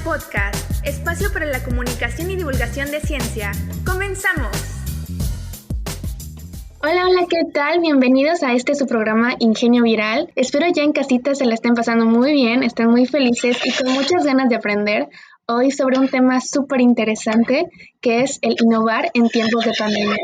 Podcast, espacio para la comunicación y divulgación de ciencia. ¡Comenzamos! Hola, ¿qué tal? Bienvenidos a su programa Ingenio Viral. Espero ya en casita se la estén pasando muy bien, estén muy felices y con muchas ganas de aprender hoy sobre un tema súper interesante que es el innovar en tiempos de pandemia.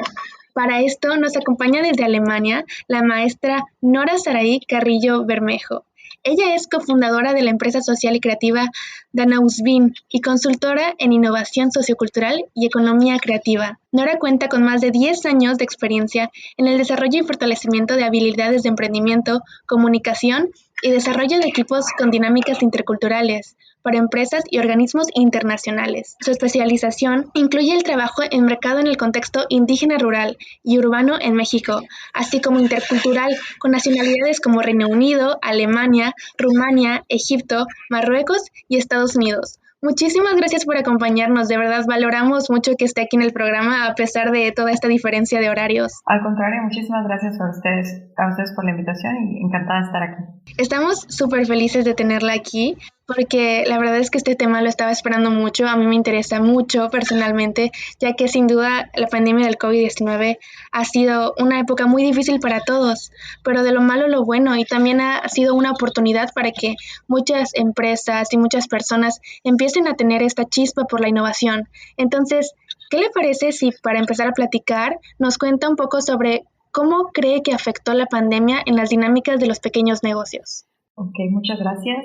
Para esto nos acompaña desde Alemania la maestra Nora Saray Carrillo Bermejo. Ella es cofundadora de la empresa social y creativa Danausbin y consultora en innovación sociocultural y economía creativa. Nora cuenta con más de 10 años de experiencia en el desarrollo y fortalecimiento de habilidades de emprendimiento, comunicación y desarrollo de equipos con dinámicas interculturales para empresas y organismos internacionales. Su especialización incluye el trabajo en mercado en el contexto indígena rural y urbano en México, así como intercultural con nacionalidades como Reino Unido, Alemania, Rumania, Egipto, Marruecos y Estados Unidos. Muchísimas gracias por acompañarnos, de verdad valoramos mucho que esté aquí en el programa a pesar de toda esta diferencia de horarios. Al contrario, muchísimas gracias a ustedes por la invitación y encantada de estar aquí. Estamos súper felices de tenerla aquí porque la verdad es que este tema lo estaba esperando mucho, a mí me interesa mucho personalmente, ya que sin duda la pandemia del COVID-19 ha sido una época muy difícil para todos, pero de lo malo lo bueno y también ha sido una oportunidad para que muchas empresas y muchas personas empiecen a tener esta chispa por la innovación. Entonces, ¿qué le parece si para empezar a platicar nos cuenta un poco sobre cómo cree que afectó la pandemia en las dinámicas de los pequeños negocios? Ok, muchas gracias.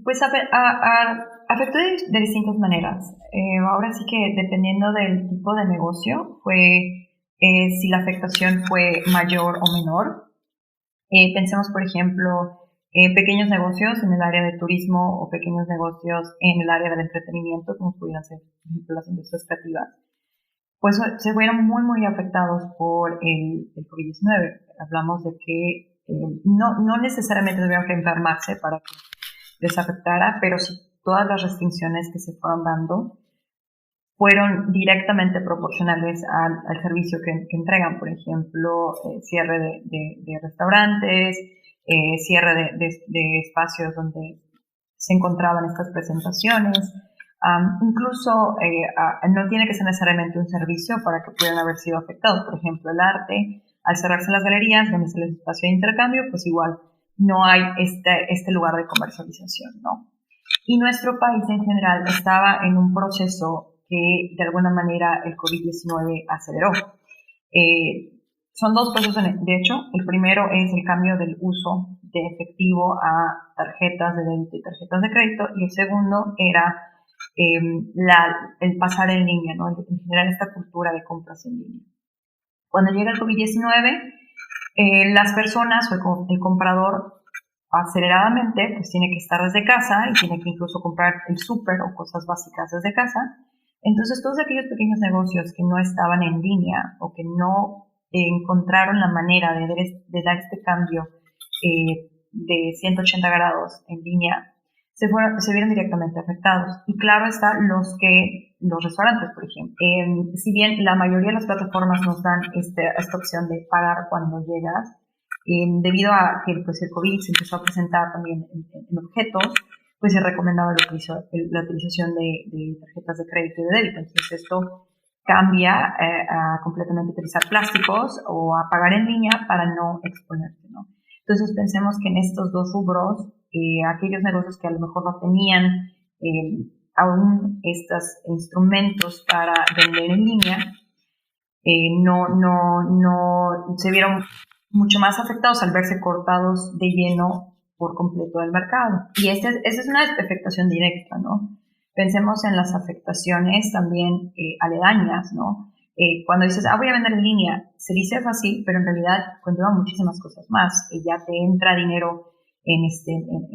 Pues afectó de distintas maneras. Ahora sí que dependiendo del tipo de negocio, si la afectación fue mayor o menor. Pensemos, por ejemplo, pequeños negocios en el área de turismo o pequeños negocios en el área del entretenimiento, como pudieran ser, por ejemplo, las industrias creativas, pues se fueron muy afectados por el COVID-19. Hablamos de que no necesariamente tuvieron que enfermarse para que les afectara, pero sí todas las restricciones que se fueron dando fueron directamente proporcionales al servicio que entregan. Por ejemplo, cierre de restaurantes, cierre de espacios donde se encontraban estas presentaciones. Incluso no tiene que ser necesariamente un servicio para que pudieran haber sido afectados. Por ejemplo, el arte, al cerrarse las galerías, donde es el espacio de intercambio, pues igual no hay este lugar de comercialización, ¿no? Y nuestro país en general estaba en un proceso que de alguna manera el COVID-19 aceleró. Son dos procesos, de hecho. El primero es el cambio del uso de efectivo a tarjetas de débito y tarjetas de crédito, y el segundo era el pasar en línea, ¿no? En general esta cultura de compras en línea. Cuando llega el COVID-19, las personas o el comprador aceleradamente pues tiene que estar desde casa y tiene que incluso comprar el súper o cosas básicas desde casa. Entonces todos aquellos pequeños negocios que no estaban en línea o que no encontraron la manera de dar este cambio de 180 grados en línea, se vieron directamente afectados. Y claro está los restaurantes, por ejemplo. Si bien la mayoría de las plataformas nos dan esta opción de pagar cuando llegas, debido a que pues, el COVID se empezó a presentar también en objetos, pues se recomendaba la utilización de tarjetas de crédito y de débito. Entonces esto cambia a completamente utilizar plásticos o a pagar en línea para no exponerte, ¿no? Entonces pensemos que en estos dos rubros, aquellos negocios que a lo mejor no tenían aún estos instrumentos para vender en línea, no se vieron mucho más afectados al verse cortados de lleno por completo del mercado. Y esa es una afectación directa, ¿no? Pensemos en las afectaciones también aledañas, ¿no? Cuando dices, voy a vender en línea, se dice fácil, pero en realidad conlleva muchísimas cosas más. Ya te entra dinero en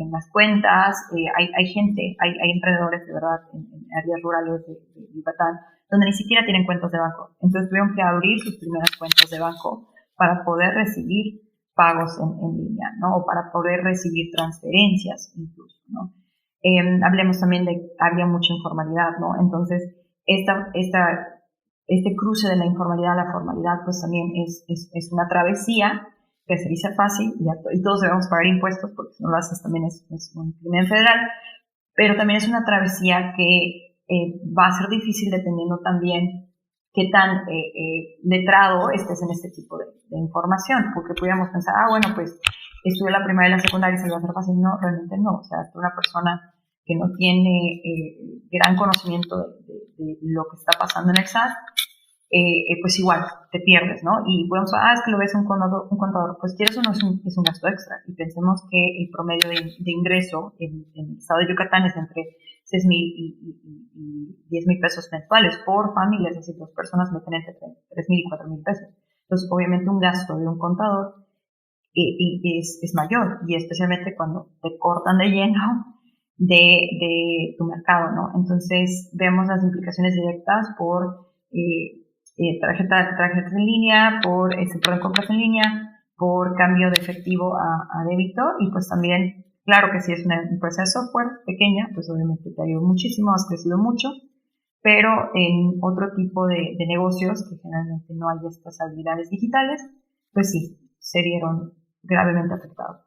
las cuentas, hay gente, hay emprendedores de verdad en áreas rurales de Yucatán, donde ni siquiera tienen cuentas de banco. Entonces tuvieron que abrir sus primeras cuentas de banco para poder recibir pagos en línea, ¿no? O para poder recibir transferencias incluso, ¿no? Hablemos también de que había mucha informalidad, ¿no? Entonces, este cruce de la informalidad a la formalidad, pues también es una travesía que se dice fácil y todos debemos pagar impuestos, porque si no lo haces también es un crimen federal, pero también es una travesía que va a ser difícil dependiendo también qué tan letrado estés en este tipo de información, porque pudiéramos pensar, bueno, pues estudié la primaria y la secundaria y se lo va a hacer fácil. No, realmente no. O sea, una persona que no tiene gran conocimiento de lo que está pasando en el SAT, pues igual te pierdes, ¿no? Y podemos, es que lo ves un contador, pues quieres o no es un gasto extra. Y pensemos que el promedio de ingreso en el estado de Yucatán es entre 6,000 y 10,000 pesos mensuales por familia, es decir, dos personas meten entre 3,000 y 4,000 pesos. Entonces, obviamente un gasto de un contador es mayor, y especialmente cuando te cortan de lleno de tu mercado, ¿no? Entonces, vemos las implicaciones directas por tarjetas en línea, por compras en línea, por cambio de efectivo a débito, y pues también, claro que si es una empresa de software pequeña, pues obviamente te ayuda muchísimo, has crecido mucho, pero en otro tipo de negocios que generalmente no hay estas habilidades digitales, pues sí, se vieron gravemente afectados.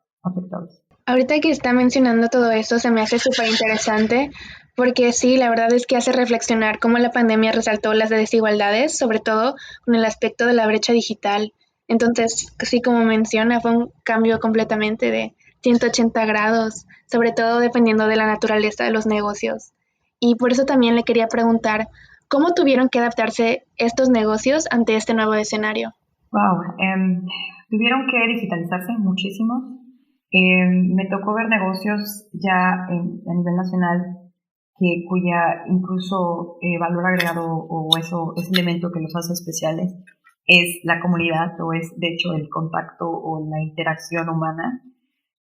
Ahorita que está mencionando todo eso, se me hace súper interesante porque sí, la verdad es que hace reflexionar cómo la pandemia resaltó las desigualdades, sobre todo con el aspecto de la brecha digital. Entonces, sí, como menciona, fue un cambio completamente de 180 grados, sobre todo dependiendo de la naturaleza de los negocios. Y por eso también le quería preguntar, ¿cómo tuvieron que adaptarse estos negocios ante este nuevo escenario? Wow, tuvieron que digitalizarse muchísimo. Me tocó ver negocios ya a nivel nacional cuya incluso valor agregado o ese elemento que los hace especiales es la comunidad, o es de hecho el contacto o la interacción humana,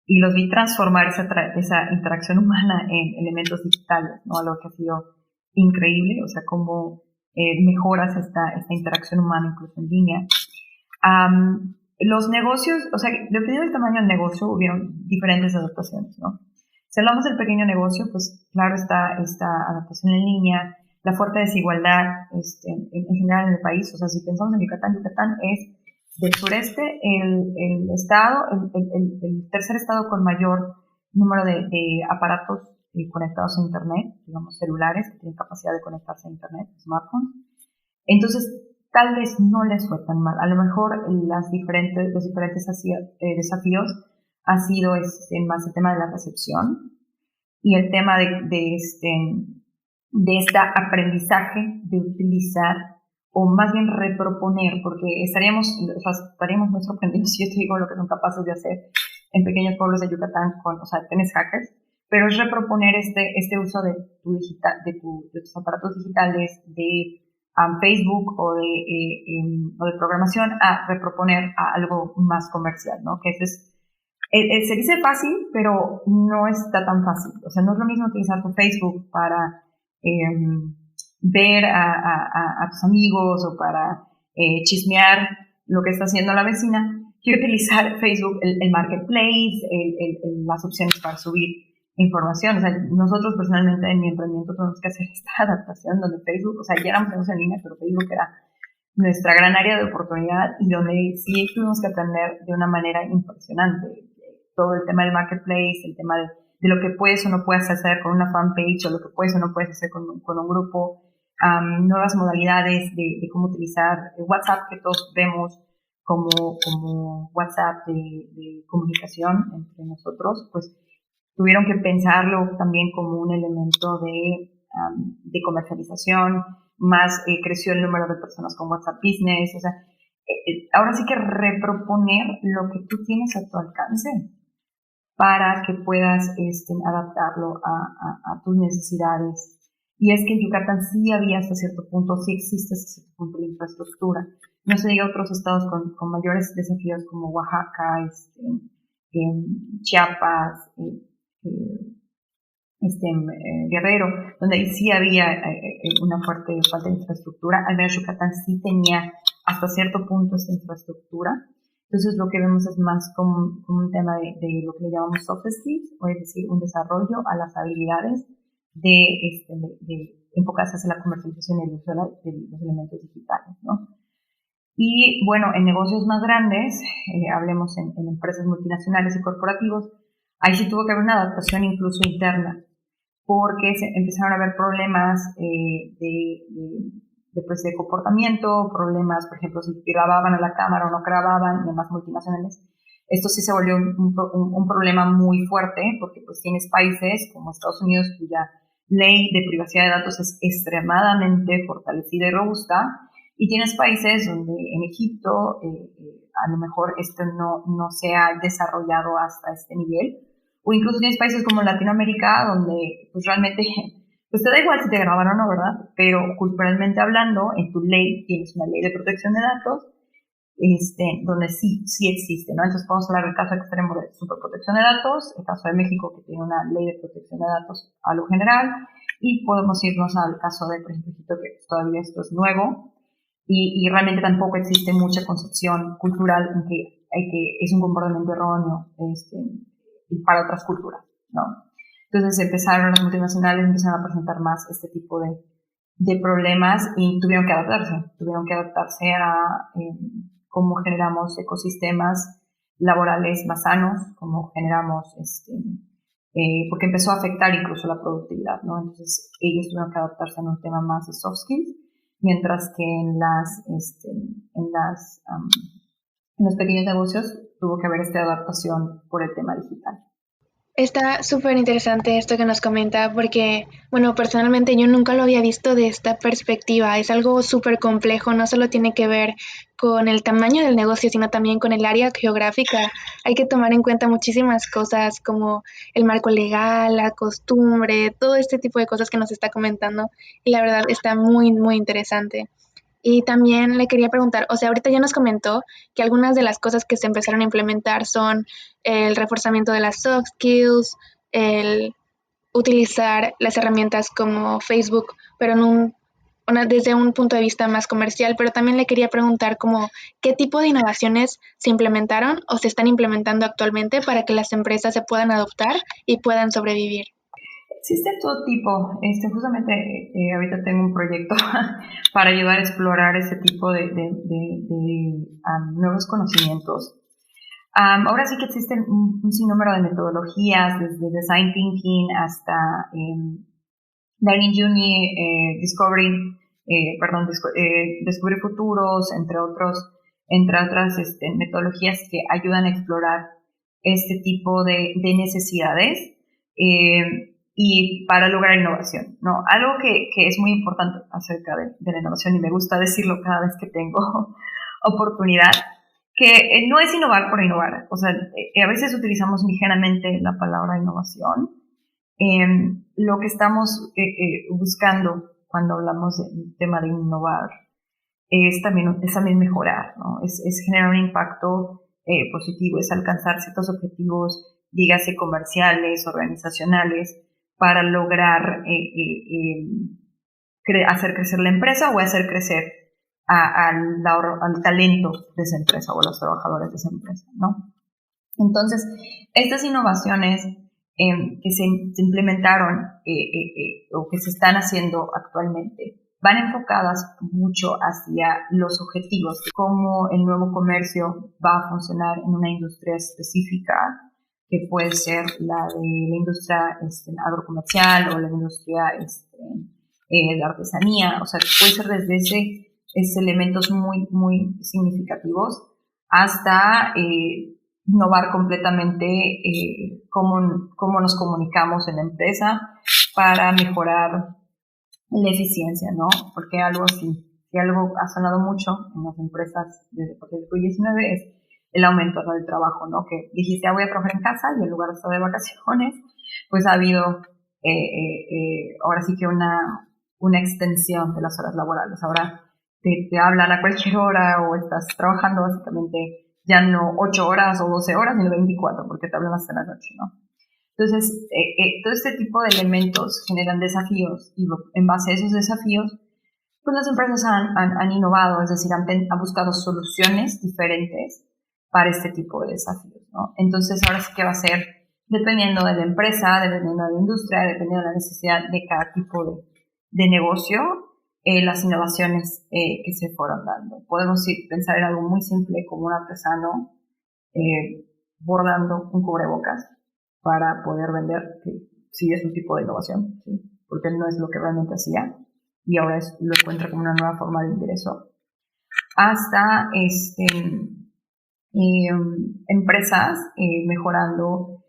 y los vi transformar esa interacción humana en elementos digitales, ¿no? Algo que ha sido increíble, o sea, cómo mejoras esta interacción humana incluso en línea. Los negocios, o sea, dependiendo del tamaño del negocio, hubieron diferentes adaptaciones, ¿no? Si hablamos del pequeño negocio, pues claro está esta adaptación en línea, la fuerte desigualdad en general en el país. O sea, si pensamos en Yucatán es del sureste el estado, el tercer estado con mayor número de aparatos conectados a Internet, digamos celulares que tienen capacidad de conectarse a Internet, smartphones. Entonces, tal vez no les fue tan mal. A lo mejor los diferentes desafíos ha sido más el tema de la recepción y el tema de este aprendizaje de utilizar, o más bien reproponer, porque estaríamos muy sorprendidos si yo te digo lo que son capaces de hacer en pequeños pueblos de Yucatán tienes hackers, pero es reproponer este uso de tus aparatos digitales, de Facebook o de programación, a reproponer a algo más comercial, ¿no? Que se dice fácil, pero no está tan fácil. O sea, no es lo mismo utilizar tu Facebook para ver a tus amigos o para chismear lo que está haciendo la vecina, que utilizar Facebook, el marketplace, las opciones para subir información. O sea, nosotros personalmente en mi emprendimiento tuvimos que hacer esta adaptación donde Facebook, o sea, ya éramos en línea, pero Facebook era nuestra gran área de oportunidad, y donde sí tuvimos que aprender de una manera impresionante todo el tema del marketplace, el tema de lo que puedes o no puedes hacer con una fanpage, o lo que puedes o no puedes hacer con un grupo, nuevas modalidades de cómo utilizar WhatsApp, que todos vemos como WhatsApp de comunicación entre nosotros, pues tuvieron que pensarlo también como un elemento de comercialización. Más creció el número de personas con WhatsApp Business. O sea, ahora sí que reproponer lo que tú tienes a tu alcance para que puedas adaptarlo a tus necesidades. Y es que en Yucatán sí había hasta cierto punto, sí existe hasta cierto punto la infraestructura. No se diga otros estados con mayores desafíos como Oaxaca, Chiapas, Guerrero, donde ahí sí había una fuerte falta de infraestructura. Al menos Yucatán sí tenía hasta cierto punto esta infraestructura. Entonces lo que vemos es más como un tema de lo que le llamamos soft skills, o es decir, un desarrollo a las habilidades de enfocarse hacia la comercialización y el uso de los elementos digitales, ¿no? Y bueno, en negocios más grandes, hablemos en empresas multinacionales y corporativos, ahí sí tuvo que haber una adaptación incluso interna. porque se empezaron a haber problemas de comportamiento, problemas, por ejemplo, si grababan a la cámara o no grababan, y en las multinacionales. Esto sí se volvió un problema muy fuerte, porque pues tienes países como Estados Unidos, cuya ley de privacidad de datos es extremadamente fortalecida y robusta, y tienes países donde en Egipto a lo mejor esto no se ha desarrollado hasta este nivel, o incluso tienes países como Latinoamérica, donde pues realmente pues te da igual si te graban o no, ¿verdad? Pero culturalmente hablando, en tu ley tienes una ley de protección de datos, donde sí existe, ¿no? Entonces podemos hablar del caso extremo de superprotección de datos, el caso de México, que tiene una ley de protección de datos a lo general, y podemos irnos al caso de, por ejemplo, Egipto, que todavía esto es nuevo, y realmente tampoco existe mucha concepción cultural en que es un comportamiento erróneo para otras culturas, ¿no? Entonces las multinacionales empezaron a presentar más este tipo de problemas y tuvieron que adaptarse a cómo generamos ecosistemas laborales más sanos, cómo generamos, porque empezó a afectar incluso la productividad, ¿no? Entonces ellos tuvieron que adaptarse a un tema más de soft skills, mientras que en los pequeños negocios tuvo que haber esta adaptación por el tema digital. Está súper interesante esto que nos comenta porque, bueno, personalmente yo nunca lo había visto de esta perspectiva. Es algo súper complejo, no solo tiene que ver con el tamaño del negocio, sino también con el área geográfica. Hay que tomar en cuenta muchísimas cosas como el marco legal, la costumbre, todo este tipo de cosas que nos está comentando. Y la verdad está muy, muy interesante. Y también le quería preguntar, o sea, ahorita ya nos comentó que algunas de las cosas que se empezaron a implementar son el reforzamiento de las soft skills, el utilizar las herramientas como Facebook, pero desde un punto de vista más comercial, pero también le quería preguntar como qué tipo de innovaciones se implementaron o se están implementando actualmente para que las empresas se puedan adoptar y puedan sobrevivir. Existe todo tipo. Justamente ahorita tengo un proyecto para ayudar a explorar este tipo de nuevos conocimientos. Ahora sí que existen un sinnúmero de metodologías, desde Design Thinking hasta Learning Journey, Descubrir Futuros, entre otras metodologías que ayudan a explorar este tipo de necesidades. Y para lograr innovación, ¿no? Algo que es muy importante acerca de la innovación, y me gusta decirlo cada vez que tengo oportunidad, que no es innovar por innovar. O sea, a veces utilizamos ligeramente la palabra innovación. Lo que estamos buscando cuando hablamos del tema de innovar es también mejorar, ¿no? Es generar un impacto positivo, es alcanzar ciertos objetivos, dígase comerciales, organizacionales, para lograr hacer crecer la empresa o hacer crecer al talento de esa empresa o a los trabajadores de esa empresa, ¿no? Entonces, estas innovaciones que se implementaron o que se están haciendo actualmente van enfocadas mucho hacia los objetivos, cómo el nuevo comercio va a funcionar en una industria específica, que puede ser la de la industria agrocomercial o la industria de artesanía. O sea, puede ser desde esos elementos muy, muy significativos hasta innovar completamente cómo nos comunicamos en la empresa para mejorar la eficiencia, ¿no? Porque si algo ha sonado mucho en las empresas desde el COVID-19 es el aumento, ¿no?, del trabajo, ¿no? Que dijiste, voy a trabajar en casa, y en lugar de estar de vacaciones, pues ha habido ahora sí que una extensión de las horas laborales. Ahora te hablan a cualquier hora, o estás trabajando básicamente ya no 8 horas o 12 horas, sino 24, porque te hablan hasta la noche, ¿no? Entonces, todo este tipo de elementos generan desafíos, y en base a esos desafíos, pues las empresas han innovado, es decir, han buscado soluciones diferentes para este tipo de desafíos, ¿no? Entonces, ahora sí que va a ser dependiendo de la empresa, dependiendo de la industria, dependiendo de la necesidad de cada tipo de negocio, las innovaciones que se fueron dando. Podemos pensar en algo muy simple, como un artesano bordando un cubrebocas para poder vender, que sí es un tipo de innovación, ¿sí? Porque no es lo que realmente hacía y ahora lo encuentra como una nueva forma de ingreso, hasta empresas mejorando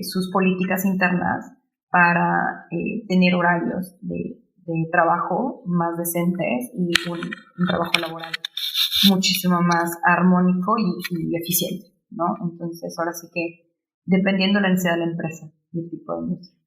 sus políticas internas para tener horarios de trabajo más decentes y un trabajo laboral muchísimo más armónico y eficiente, ¿no? Entonces, ahora sí que dependiendo de la necesidad de la empresa y el tipo de industria.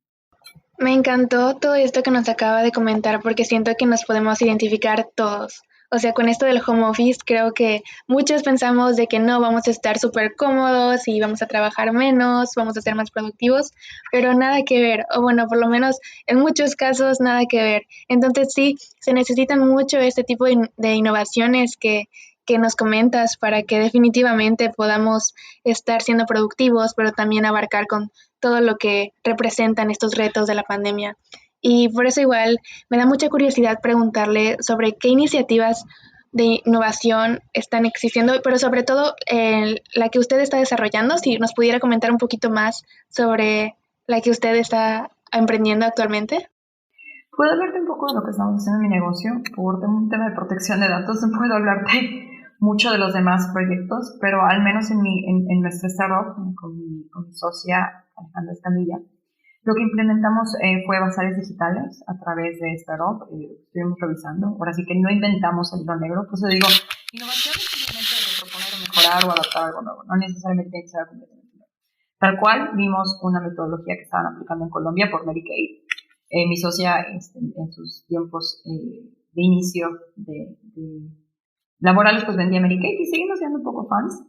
Me encantó todo esto que nos acaba de comentar porque siento que nos podemos identificar todos. O sea, con esto del home office creo que muchos pensamos de que no vamos a estar súper cómodos y vamos a trabajar menos, vamos a ser más productivos, pero nada que ver, o bueno, por lo menos en muchos casos nada que ver. Entonces sí, se necesitan mucho este tipo de innovaciones que nos comentas para que definitivamente podamos estar siendo productivos, pero también abarcar con todo lo que representan estos retos de la pandemia. Y por eso igual me da mucha curiosidad preguntarle sobre qué iniciativas de innovación están existiendo, pero sobre todo la que usted está desarrollando, si nos pudiera comentar un poquito más sobre la que usted está emprendiendo actualmente. Puedo hablarte un poco de lo que estamos haciendo en mi negocio. Por un tema de protección de datos no puedo hablarte mucho de los demás proyectos, pero al menos en nuestra startup, con mi socia Alejandra Escamilla, lo que implementamos fue bazares digitales a través de startup. Estuvimos revisando. Ahora sí que no inventamos el hilo negro. Por eso digo, innovación es simplemente de proponer o mejorar o adaptar algo nuevo. No necesariamente tiene que ser completamente nuevo. Tal cual, vimos una metodología que estaban aplicando en Colombia por Medicaid. Mi socia en sus tiempos de inicio de laborales pues vendía Medicaid y seguimos siendo un poco fans.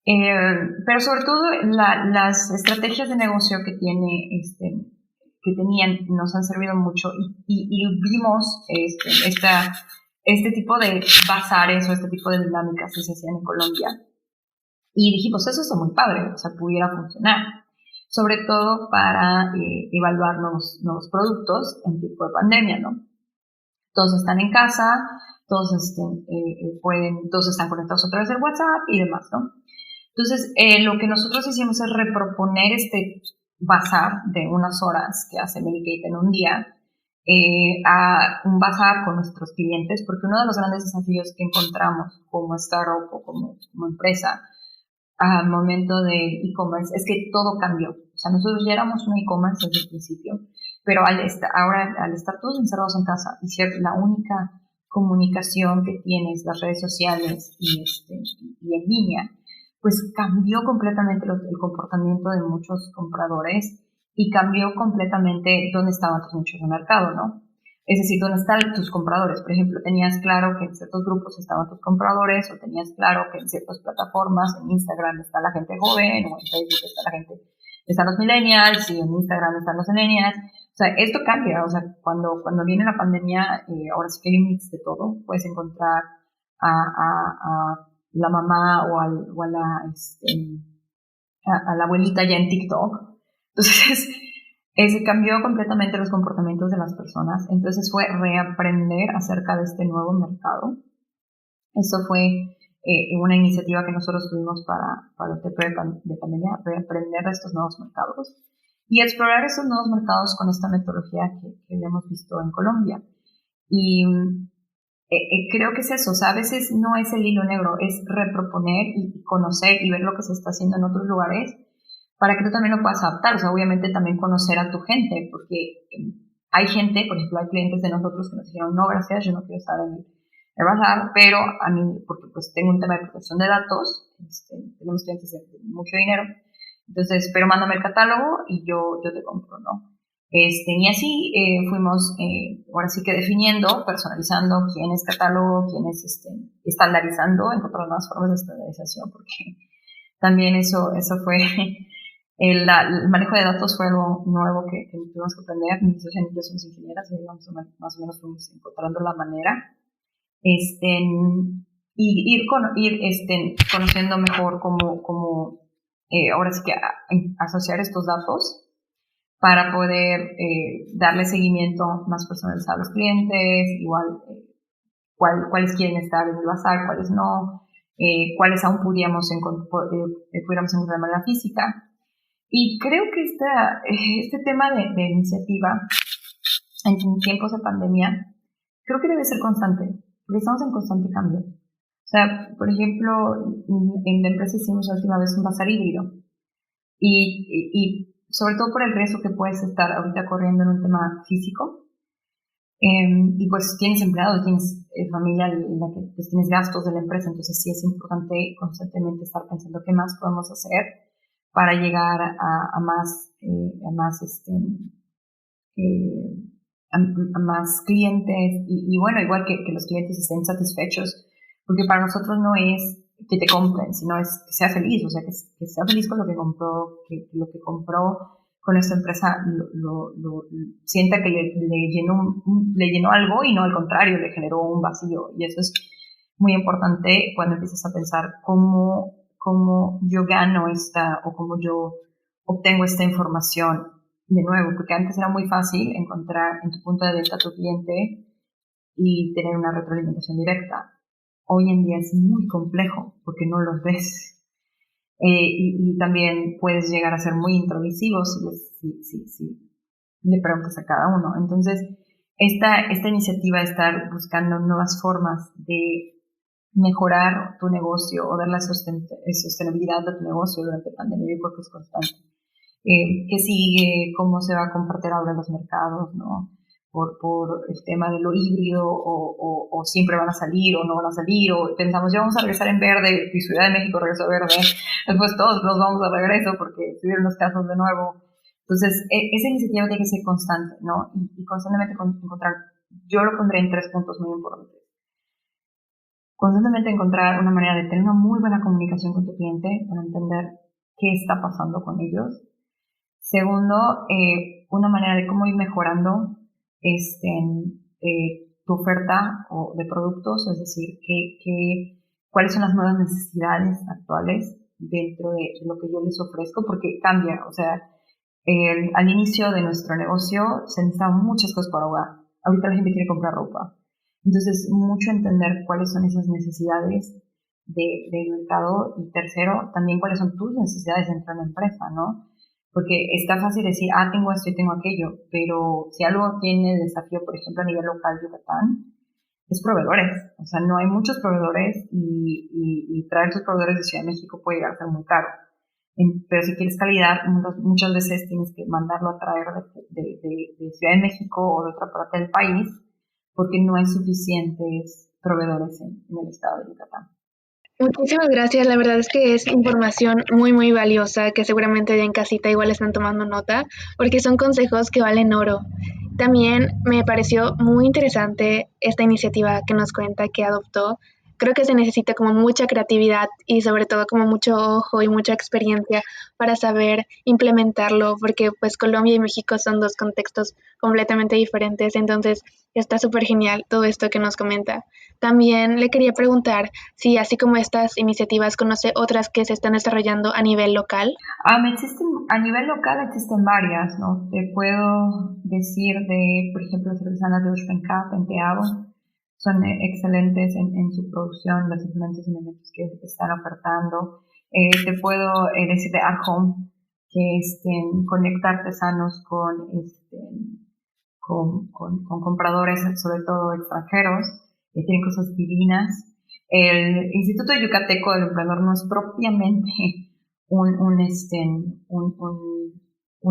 Pero sobre todo las estrategias de negocio que tenían nos han servido mucho y vimos este tipo de bazares o este tipo de dinámicas que se hacían en Colombia y dijimos, eso está muy padre, o sea, pudiera funcionar, sobre todo para evaluar nuevos productos en tiempo de pandemia, ¿no? Todos están en casa, todos todos están conectados a través del WhatsApp y demás, ¿no? Entonces, lo que nosotros hicimos es reproponer este bazar de unas horas que hace Medicaid en un día a un bazar con nuestros clientes, porque uno de los grandes desafíos que encontramos como startup o como empresa al momento del e-commerce es que todo cambió. O sea, nosotros ya éramos un e-commerce desde el principio, pero ahora al estar todos encerrados en casa y ser la única comunicación que tienes, las redes sociales y en línea, pues cambió completamente el comportamiento de muchos compradores y cambió completamente dónde estaban tus nichos de mercado, ¿no? Es decir, dónde están tus compradores. Por ejemplo, tenías claro que en ciertos grupos estaban tus compradores o tenías claro que en ciertas plataformas, en Instagram está la gente joven o en Facebook están los millennials y en Instagram están los millennials. O sea, esto cambia. O sea, cuando viene la pandemia, ahora sí que hay un mix de todo. Puedes encontrar a la mamá o a la abuelita ya en TikTok. Entonces, se cambió completamente los comportamientos de las personas. Entonces fue reaprender acerca de este nuevo mercado. Eso fue una iniciativa que nosotros tuvimos para el tiempo de pandemia, reaprender estos nuevos mercados y explorar esos nuevos mercados con esta metodología que habíamos visto en Colombia. Y creo que es eso, o sea, a veces no es el hilo negro, es reproponer y conocer y ver lo que se está haciendo en otros lugares para que tú también lo puedas adaptar. O sea, obviamente también conocer a tu gente, porque hay gente, por ejemplo, hay clientes de nosotros que nos dijeron, no, gracias, yo no quiero estar en el bazar, pero a mí, porque pues tengo un tema de protección de datos, tenemos clientes de mucho dinero, entonces, pero mándame el catálogo y yo te compro, ¿no? Y así fuimos, ahora sí que definiendo, personalizando quién es catálogo, quién es estandarizando, encontrar nuevas formas de estandarización, porque también eso fue, el manejo de datos fue algo nuevo que tuvimos que aprender. Mi socia y yo somos ingenieras y más o menos fuimos encontrando la manera. Y ir conociendo mejor cómo ahora sí que asociar estos datos para poder darle seguimiento más personalizado a los clientes, igual cuáles quieren estar en el bazar, cuáles no, cuáles aún pudiéramos encontrar de manera física. Y creo que este tema de iniciativa en tiempos de pandemia, creo que debe ser constante, porque estamos en constante cambio. O sea, por ejemplo, en la empresa hicimos la última vez un bazar híbrido y sobre todo por el riesgo que puedes estar ahorita corriendo en un tema físico. Y pues tienes empleados, tienes familia en la que pues tienes gastos de la empresa, entonces sí es importante constantemente estar pensando qué más podemos hacer para llegar a más, a más clientes y bueno, igual que los clientes estén satisfechos, porque para nosotros no es que te compren, sino es que sea feliz, o sea, que sea feliz con lo que compró, que lo que compró con esta empresa sienta que le llenó algo y no al contrario, le generó un vacío. Y eso es muy importante cuando empiezas a pensar cómo yo gano o cómo yo obtengo esta información de nuevo, porque antes era muy fácil encontrar en tu punto de venta a tu cliente y tener una retroalimentación directa. Hoy en día es muy complejo porque no los ves. Y también puedes llegar a ser muy introvisivo si le preguntas a cada uno. Entonces, esta iniciativa de estar buscando nuevas formas de mejorar tu negocio o dar la sostenibilidad a tu negocio durante la pandemia, yo creo que es constante. ¿Qué sigue? ¿Cómo se va a compartir ahora los mercados? ¿No? Por el tema de lo híbrido o siempre van a salir o no van a salir o pensamos ya vamos a regresar en verde y Ciudad de México regresó verde, después todos nos vamos a regreso porque subieron los casos de nuevo. Entonces esa iniciativa tiene que ser constante, ¿no? Y constantemente encontrar, yo lo pondré en 3 puntos muy importantes. Constantemente encontrar una manera de tener una muy buena comunicación con tu cliente para entender qué está pasando con ellos. Segundo, una manera de cómo ir mejorando tu oferta de productos, es decir, cuáles son las nuevas necesidades actuales dentro de lo que yo les ofrezco, porque cambia, o sea, al inicio de nuestro negocio se necesitaban muchas cosas para hogar, ahorita la gente quiere comprar ropa, entonces mucho entender cuáles son esas necesidades del mercado y tercero, también cuáles son tus necesidades dentro de la empresa, ¿no? Porque está fácil decir, tengo esto y tengo aquello, pero si algo tiene desafío, por ejemplo, a nivel local Yucatán, es proveedores. O sea, no hay muchos proveedores y traer tus proveedores de Ciudad de México puede llegar a ser muy caro. Pero si quieres calidad, muchas veces tienes que mandarlo a traer de Ciudad de México o de otra parte del país porque no hay suficientes proveedores en el estado de Yucatán. Muchísimas gracias, la verdad es que es información muy muy valiosa que seguramente ya en casita igual están tomando nota porque son consejos que valen oro. También me pareció muy interesante esta iniciativa que nos cuenta que adoptó. Creo que se necesita como mucha creatividad y sobre todo como mucho ojo y mucha experiencia para saber implementarlo porque pues Colombia y México son dos contextos completamente diferentes, entonces está súper genial todo esto que nos comenta. También le quería preguntar si así como estas iniciativas conoce otras que se están desarrollando a nivel local. A nivel local existen varias, ¿no? Te puedo decir por ejemplo, las artesanas de Ushpencap en Teabo, son excelentes en su producción, los diferentes elementos que están ofertando. Te puedo decir de Art Home, que conecta artesanos con compradores, sobre todo extranjeros, que tienen cosas divinas. El Instituto Yucateco del Emprendedor no es propiamente un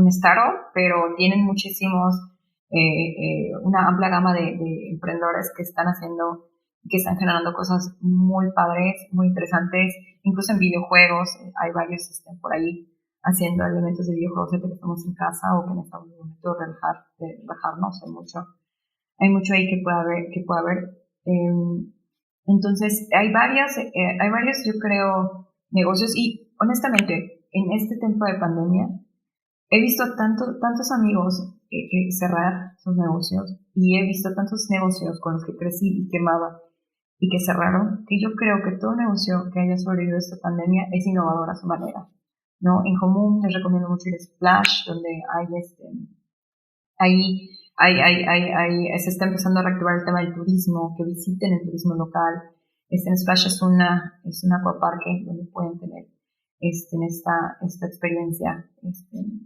startup, pero tienen muchísimos, una amplia gama de emprendedores que están generando cosas muy padres, muy interesantes, incluso en videojuegos, hay varios por ahí haciendo elementos de videojuegos que estamos en casa o que necesitamos un momento de relajarnos, hay mucho ahí que pueda haber. Entonces, hay varios, yo creo, negocios y honestamente, en este tiempo de pandemia, he visto tantos amigos que cerrar sus negocios y he visto tantos negocios con los que crecí y quemaba y que cerraron, que yo creo que todo negocio que haya sobrevivido esta pandemia es innovador a su manera, ¿no? En común les recomiendo mucho el Splash, donde se está empezando a reactivar el tema del turismo, que visiten el turismo local. En Splash es un acuaparque donde pueden tener en esta experiencia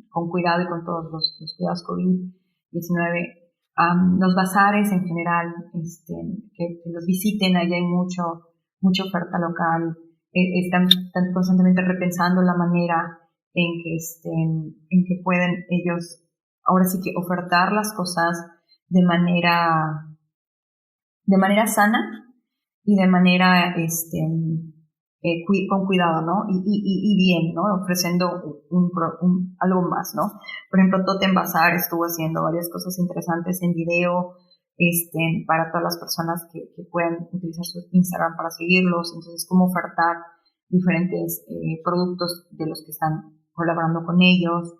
con cuidado y con todos los cuidados COVID-19. Los bazares en general, que los visiten, ahí hay mucha oferta local, están constantemente repensando la manera en que pueden ellos ahora sí que ofertar las cosas de manera sana y de manera con cuidado, ¿no? Y bien, ¿no? Ofreciendo algo más, ¿no? Por ejemplo, Totem Bazar estuvo haciendo varias cosas interesantes en video, para todas las personas que puedan utilizar su Instagram para seguirlos. Entonces, cómo ofertar diferentes productos de los que están colaborando con ellos.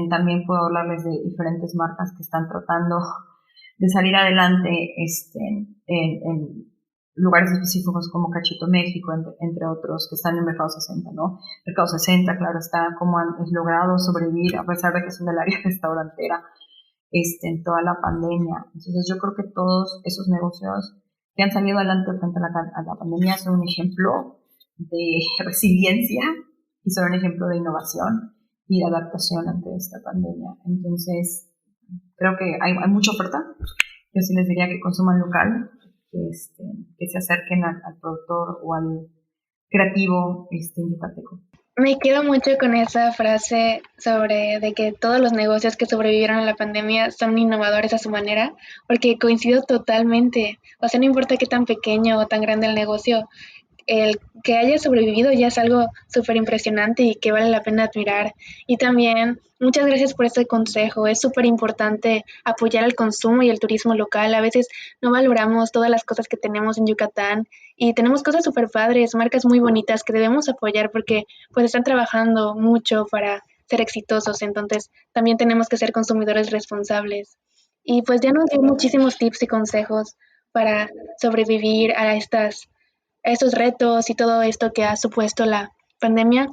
También puedo hablarles de diferentes marcas que están tratando de salir adelante en lugares específicos como Cachito México, entre otros, que están en Mercado 60, ¿no? Mercado 60, claro está, cómo han logrado sobrevivir, a pesar de que son del área restaurantera, en toda la pandemia. Entonces yo creo que todos esos negocios que han salido adelante frente a la pandemia son un ejemplo de resiliencia y son un ejemplo de innovación y de adaptación ante esta pandemia. Entonces, creo que hay mucha oferta. Yo sí les diría que consuman local, que se acerquen al productor o al creativo yucateco. Me quedo mucho con esa frase sobre de que todos los negocios que sobrevivieron a la pandemia son innovadores a su manera, porque coincido totalmente. O sea, no importa qué tan pequeño o tan grande el negocio, el que haya sobrevivido ya es algo súper impresionante y que vale la pena admirar. Y también, muchas gracias por este consejo. Es súper importante apoyar el consumo y el turismo local. A veces no valoramos todas las cosas que tenemos en Yucatán y tenemos cosas súper padres, marcas muy bonitas que debemos apoyar porque pues están trabajando mucho para ser exitosos. Entonces, también tenemos que ser consumidores responsables. Y pues ya nos dio muchísimos tips y consejos para sobrevivir a estos retos y todo esto que ha supuesto la pandemia.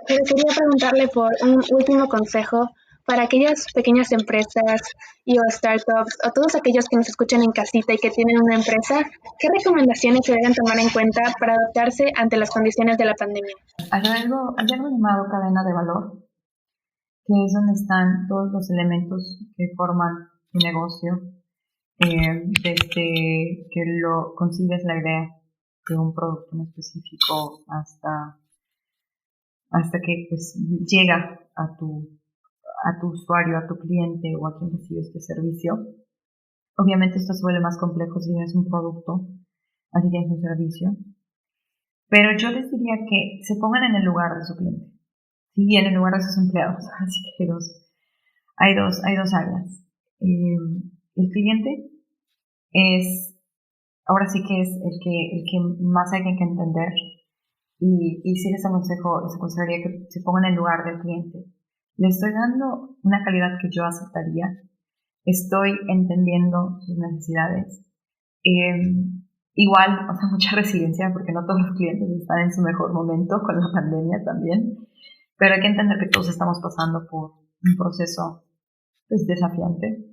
Pero quería preguntarle por un último consejo para aquellas pequeñas empresas y o startups o todos aquellos que nos escuchan en casita y que tienen una empresa, ¿qué recomendaciones se deben tomar en cuenta para adaptarse ante las condiciones de la pandemia? Hay algo llamado cadena de valor, que es donde están todos los elementos que forman tu negocio, desde que lo concibes la idea de un producto en específico hasta que pues llega a tu usuario, a tu cliente o a quien recibe este servicio. Obviamente esto se vuelve más complejo si tienes un producto, así tienes un servicio. Pero yo les diría que se pongan en el lugar de su cliente, y en el lugar de sus empleados. Así que hay dos áreas. El cliente ahora sí que es el que más hay que entender. Y sí les aconsejaría que se pongan en el lugar del cliente. Le estoy dando una calidad que yo aceptaría. Estoy entendiendo sus necesidades. Igual, o sea, mucha resiliencia porque no todos los clientes están en su mejor momento con la pandemia también. Pero hay que entender que todos estamos pasando por un proceso pues, desafiante.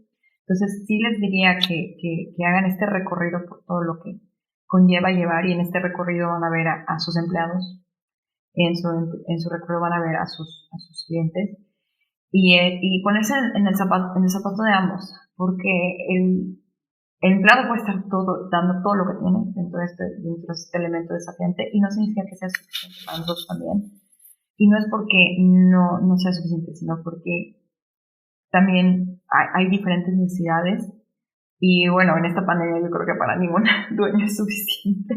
Entonces, sí les diría que hagan este recorrido por todo lo que conlleva llevar, y en este recorrido van a ver a sus empleados, en su recorrido van a ver a sus clientes, y ponerse en el zapato de ambos, porque el empleado puede estar dando todo lo que tiene dentro de este elemento desafiante, y no significa que sea suficiente para nosotros también. Y no es porque no sea suficiente, sino porque también hay diferentes necesidades. Y bueno, en esta pandemia yo creo que para ningún dueño es suficiente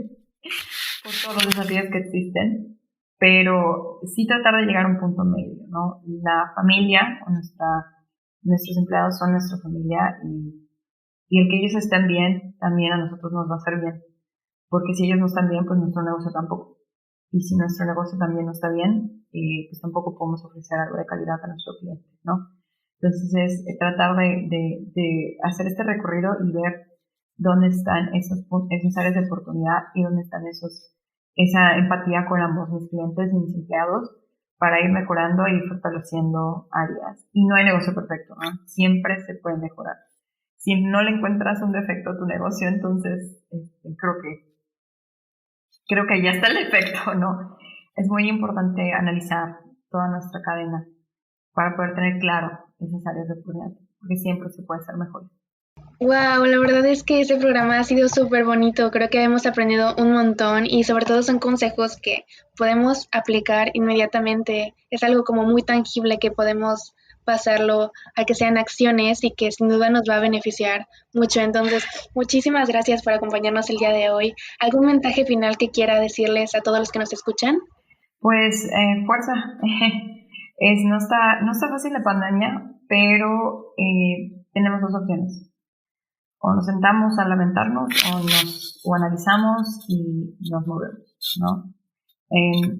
por todos los desafíos que existen. Pero sí tratar de llegar a un punto medio, ¿no? La familia o nuestros empleados son nuestra familia, y el que ellos estén bien, también a nosotros nos va a hacer bien. Porque si ellos no están bien, pues nuestro negocio tampoco. Y si nuestro negocio también no está bien, pues tampoco podemos ofrecer algo de calidad a nuestro cliente, ¿no? Entonces es tratar de hacer este recorrido y ver dónde están esas áreas de oportunidad y dónde están esa empatía con ambos, mis clientes y mis empleados, para ir mejorando y fortaleciendo áreas. Y no hay negocio perfecto, ¿no? Siempre se puede mejorar. Si no le encuentras un defecto a tu negocio, entonces creo que ya está el defecto, ¿no? es muy importante analizar toda nuestra cadena para poder tener claro esas áreas de oportunidad, porque siempre se puede ser mejor. Wow, la verdad es que este programa ha sido súper bonito. Creo que hemos aprendido un montón y sobre todo son consejos que podemos aplicar inmediatamente. Es algo como muy tangible que podemos pasarlo a que sean acciones y que sin duda nos va a beneficiar mucho. Entonces, muchísimas gracias por acompañarnos el día de hoy. ¿Algún mensaje final que quiera decirles a todos los que nos escuchan? Pues fuerza. No está fácil la pandemia, pero tenemos dos opciones. O nos sentamos a lamentarnos o analizamos y nos movemos, ¿no?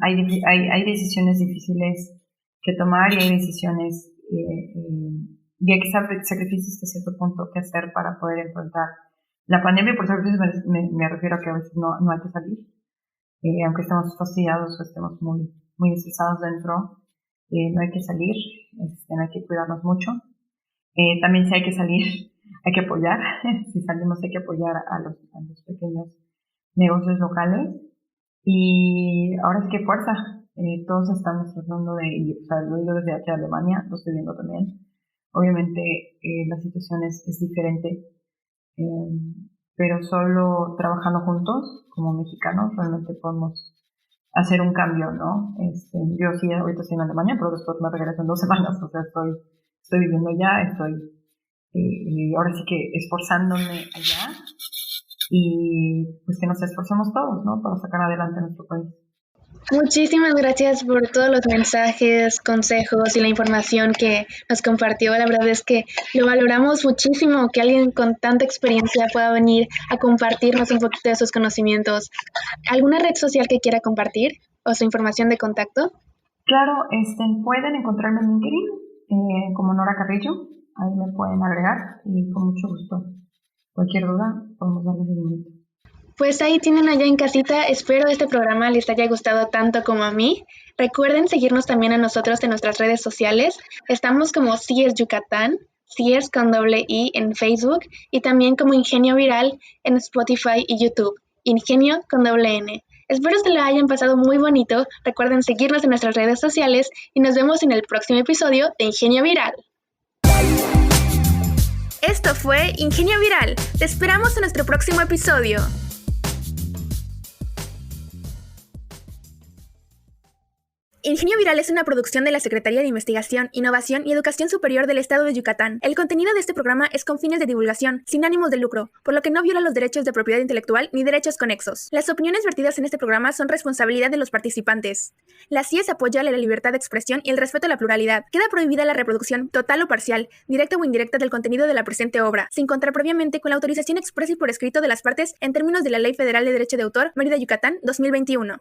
Hay decisiones difíciles que tomar y hay decisiones y hay sacrificios hasta cierto punto que hacer para poder enfrentar la pandemia. Por sacrificios me refiero a que a veces no hay que salir, aunque estemos fastidiados o estemos muy, muy estresados dentro, no hay que salir, hay que cuidarnos mucho. También si hay que salir, hay que apoyar. Si salimos hay que apoyar a los pequeños negocios locales. Y ahora sí que fuerza. Todos estamos tratando lo digo desde aquí a Alemania, lo estoy viendo también. Obviamente la situación es diferente, pero solo trabajando juntos como mexicanos realmente podemos hacer un cambio, ¿no? Yo sí, ahorita estoy en Alemania, pero después me regreso en 2 semanas, o sea, estoy viviendo allá, ahora sí que esforzándome allá y pues que nos esforcemos todos, ¿no? Para sacar adelante nuestro país. Muchísimas gracias por todos los mensajes, consejos y la información que nos compartió. La verdad es que lo valoramos muchísimo que alguien con tanta experiencia pueda venir a compartirnos un poquito de sus conocimientos. ¿Alguna red social que quiera compartir o su información de contacto? Claro, pueden encontrarme en LinkedIn como Nora Carrillo. Ahí me pueden agregar y con mucho gusto. Cualquier duda, podemos darle seguimiento. Pues ahí tienen allá en casita. Espero este programa les haya gustado tanto como a mí. Recuerden seguirnos también a nosotros en nuestras redes sociales. Estamos como CIES Yucatán, CIES con doble I en Facebook y también como Ingenio Viral en Spotify y YouTube. Ingenio con doble N. Espero que lo hayan pasado muy bonito. Recuerden seguirnos en nuestras redes sociales y nos vemos en el próximo episodio de Ingenio Viral. Esto fue Ingenio Viral. Te esperamos en nuestro próximo episodio. Ingenio Viral es una producción de la Secretaría de Investigación, Innovación y Educación Superior del Estado de Yucatán. El contenido de este programa es con fines de divulgación, sin ánimos de lucro, por lo que no viola los derechos de propiedad intelectual ni derechos conexos. Las opiniones vertidas en este programa son responsabilidad de los participantes. La CIES apoya la libertad de expresión y el respeto a la pluralidad. Queda prohibida la reproducción, total o parcial, directa o indirecta del contenido de la presente obra, sin contar previamente con la autorización expresa y por escrito de las partes en términos de la Ley Federal de Derecho de Autor, Mérida, Yucatán, 2021.